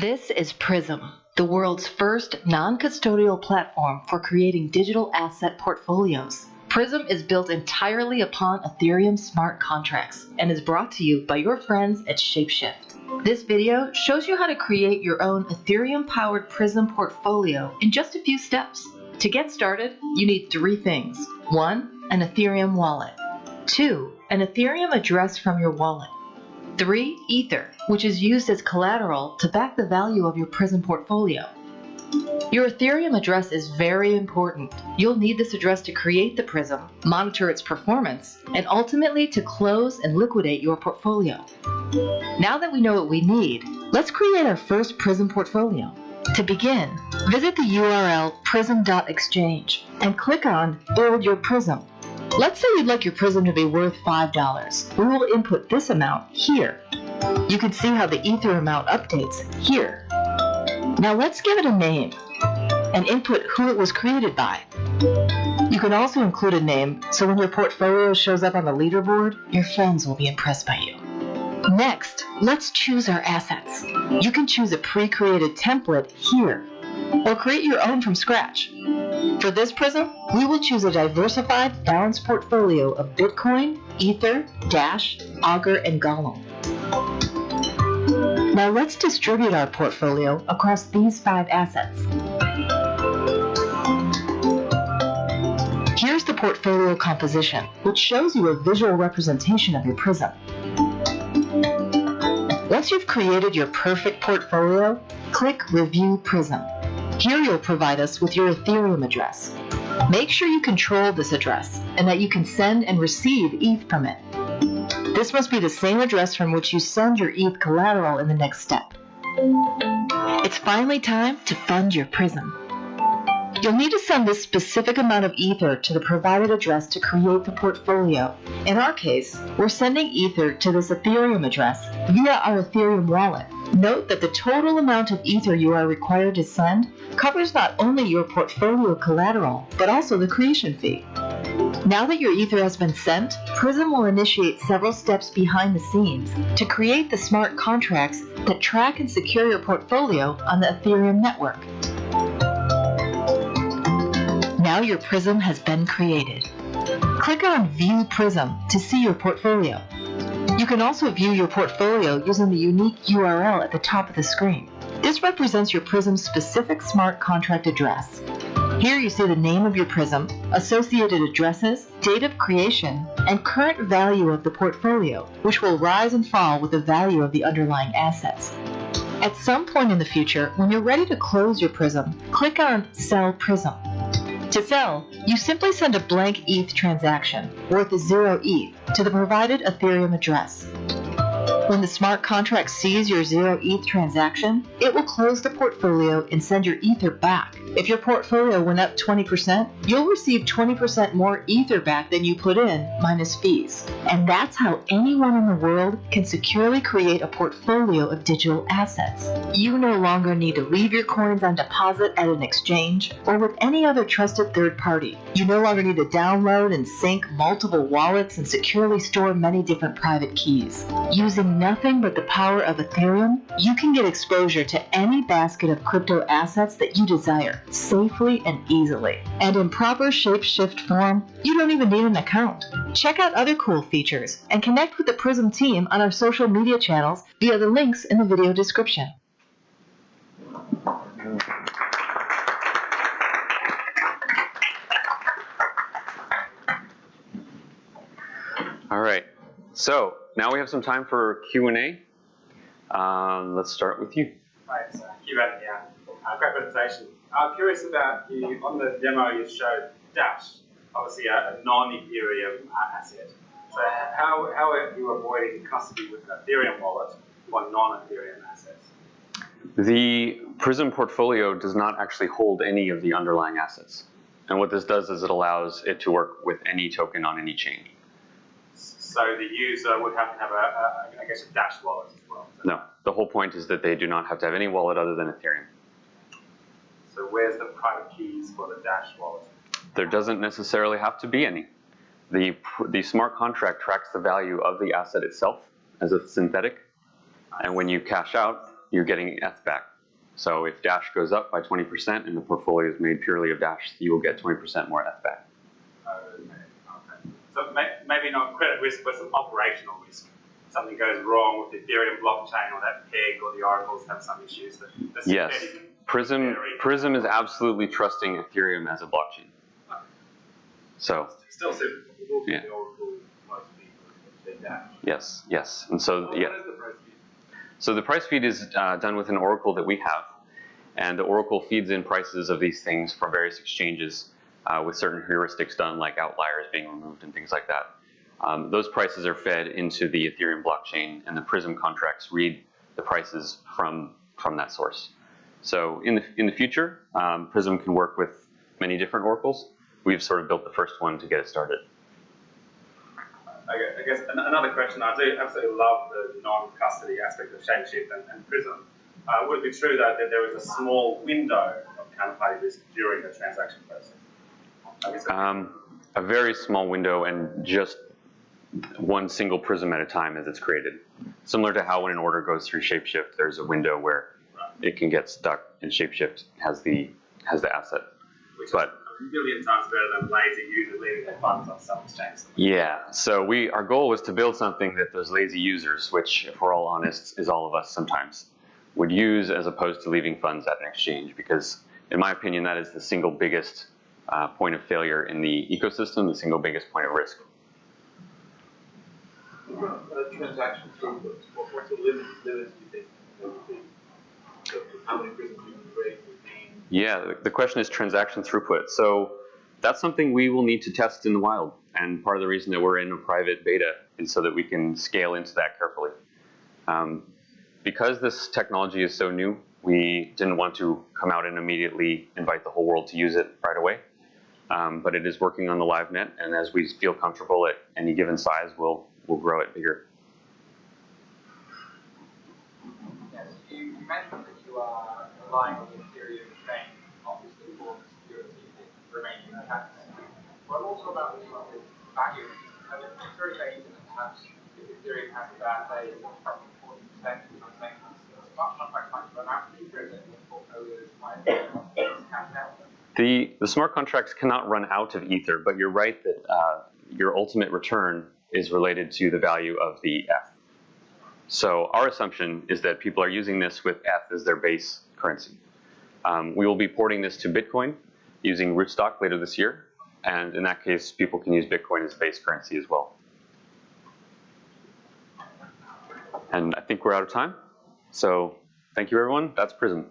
This is Prism, the world's first non-custodial platform for creating digital asset portfolios. Prism is built entirely upon Ethereum smart contracts and is brought to you by your friends at ShapeShift. This video shows you how to create your own Ethereum-powered Prism portfolio in just a few steps. To get started, you need three things. 1. An Ethereum wallet. 2. An Ethereum address from your wallet. 3. Ether, which is used as collateral to back the value of your Prism portfolio. Your Ethereum address is very important. You'll need this address to create the Prism, monitor its performance, and ultimately to close and liquidate your portfolio. Now that we know what we need, let's create our first Prism portfolio. To begin, visit the URL prism.exchange and click on Build Your Prism. Let's say you'd like your Prism to be worth $5. We will input this amount here. You can see how the Ether amount updates here. Now let's give it a name and input who it was created by. You can also include a name so when your portfolio shows up on the leaderboard, your friends will be impressed by you. Next, let's choose our assets. You can choose a pre-created template here or create your own from scratch. For this Prism, we will choose a diversified, balanced portfolio of Bitcoin, Ether, Dash, Augur, and Golem. Now let's distribute our portfolio across these 5 assets. Here's the portfolio composition, which shows you a visual representation of your Prism. Once you've created your perfect portfolio, click Review Prism. Here you'll provide us with your Ethereum address. Make sure you control this address and that you can send and receive ETH from it. This must be the same address from which you send your ETH collateral in the next step. It's finally time to fund your Prism. You'll need to send this specific amount of Ether to the provided address to create the portfolio. In our case, we're sending Ether to this Ethereum address via our Ethereum wallet. Note that the total amount of Ether you are required to send covers not only your portfolio collateral, but also the creation fee. Now that your Ether has been sent, Prism will initiate several steps behind the scenes to create the smart contracts that track and secure your portfolio on the Ethereum network. Now your Prism has been created. Click on View Prism to see your portfolio. You can also view your portfolio using the unique URL at the top of the screen. This represents your Prism's specific smart contract address. Here you see the name of your Prism, associated addresses, date of creation, and current value of the portfolio, which will rise and fall with the value of the underlying assets. At some point in the future, when you're ready to close your Prism, click on Sell Prism. To sell, you simply send a blank ETH transaction worth 0 ETH to the provided Ethereum address. When the smart contract sees your 0 ETH transaction, it will close the portfolio and send your Ether back. If your portfolio went up 20%, you'll receive 20% more Ether back than you put in, minus fees. And that's how anyone in the world can securely create a portfolio of digital assets. You no longer need to leave your coins on deposit at an exchange or with any other trusted third party. You no longer need to download and sync multiple wallets and securely store many different private keys. Using nothing but the power of Ethereum, you can get exposure to any basket of crypto assets that you desire, safely and easily. And in proper ShapeShift form, you don't even need an account. Check out other cool features and connect with the Prism team on our social media channels via the links in the video description. All right, so now we have some time for Q&A. Let's start with you. Hi, it's Hugh Adden here. Great presentation. I'm curious about you, on the demo you showed Dash, obviously a non-Ethereum asset. So how are you avoiding custody with an Ethereum wallet for non-Ethereum assets? The Prism portfolio does not actually hold any of the underlying assets. And what this does is it allows it to work with any token on any chain. So the user would have to have I guess a Dash wallet as well? No, the whole point is that they do not have to have any wallet other than Ethereum. So where's the private keys for the Dash wallet? There doesn't necessarily have to be any. The smart contract tracks the value of the asset itself as a synthetic, and when you cash out, you're getting ETH back. So if Dash goes up by 20% and the portfolio is made purely of Dash, you will get 20% more ETH back. Okay. So maybe not credit risk, but some operational risk. Something goes wrong with the Ethereum blockchain, or that peg or the oracles have some issues. Yes, Prism is absolutely trusting Ethereum as a blockchain. So still super. Yeah. The oracle most people Dash. Yes, and so yeah. What is the price feed? So the price feed is done with an oracle that we have, and the oracle feeds in prices of these things from various exchanges with certain heuristics done, like outliers being removed and things like that. Those prices are fed into the Ethereum blockchain, and the Prism contracts read the prices from that source. So in the future, Prism can work with many different oracles. We've sort of built the first one to get it started. I guess another question, I do absolutely love the non-custody aspect of ShapeShift and Prism. Would it be true though that there is a small window of counterparty risk during the transaction process? A very small window, and just one single Prism at a time as it's created. Similar to how when an order goes through ShapeShift, there's a window where it can get stuck and ShapeShift has the asset. Which is a million times better than lazy users leaving their funds on some exchange. Yeah, so our goal was to build something that those lazy users, which if we're all honest is all of us sometimes, would use as opposed to leaving funds at an exchange, because in my opinion that is the single biggest point of failure in the ecosystem, the single biggest point of risk. Transaction throughput. What's the limit do you think there would be? So how many prisms you can create? Yeah, the question is transaction throughput. So that's something we will need to test in the wild, and part of the reason that we're in a private beta is so that we can scale into that carefully. Because this technology is so new, we didn't want to come out and immediately invite the whole world to use it right away. But it is working on the live net, and as we feel comfortable at any given size, we'll grow it bigger. Yes, you mentioned that you are relying on the Ethereum chain, obviously for security remaining intact. But also about the value. I mean, it's very vague that perhaps if Ethereum has a bad day, it's probably 40% of transactions. Smart contracts might run out of Ether, and the portfolios might cash out. The smart contracts cannot run out of Ether, but you're right that your ultimate return is related to the value of the ETH. So our assumption is that people are using this with ETH as their base currency. We will be porting this to Bitcoin using rootstock later this year, and in that case, people can use Bitcoin as base currency as well. And I think we're out of time. So thank you, everyone. That's Prism.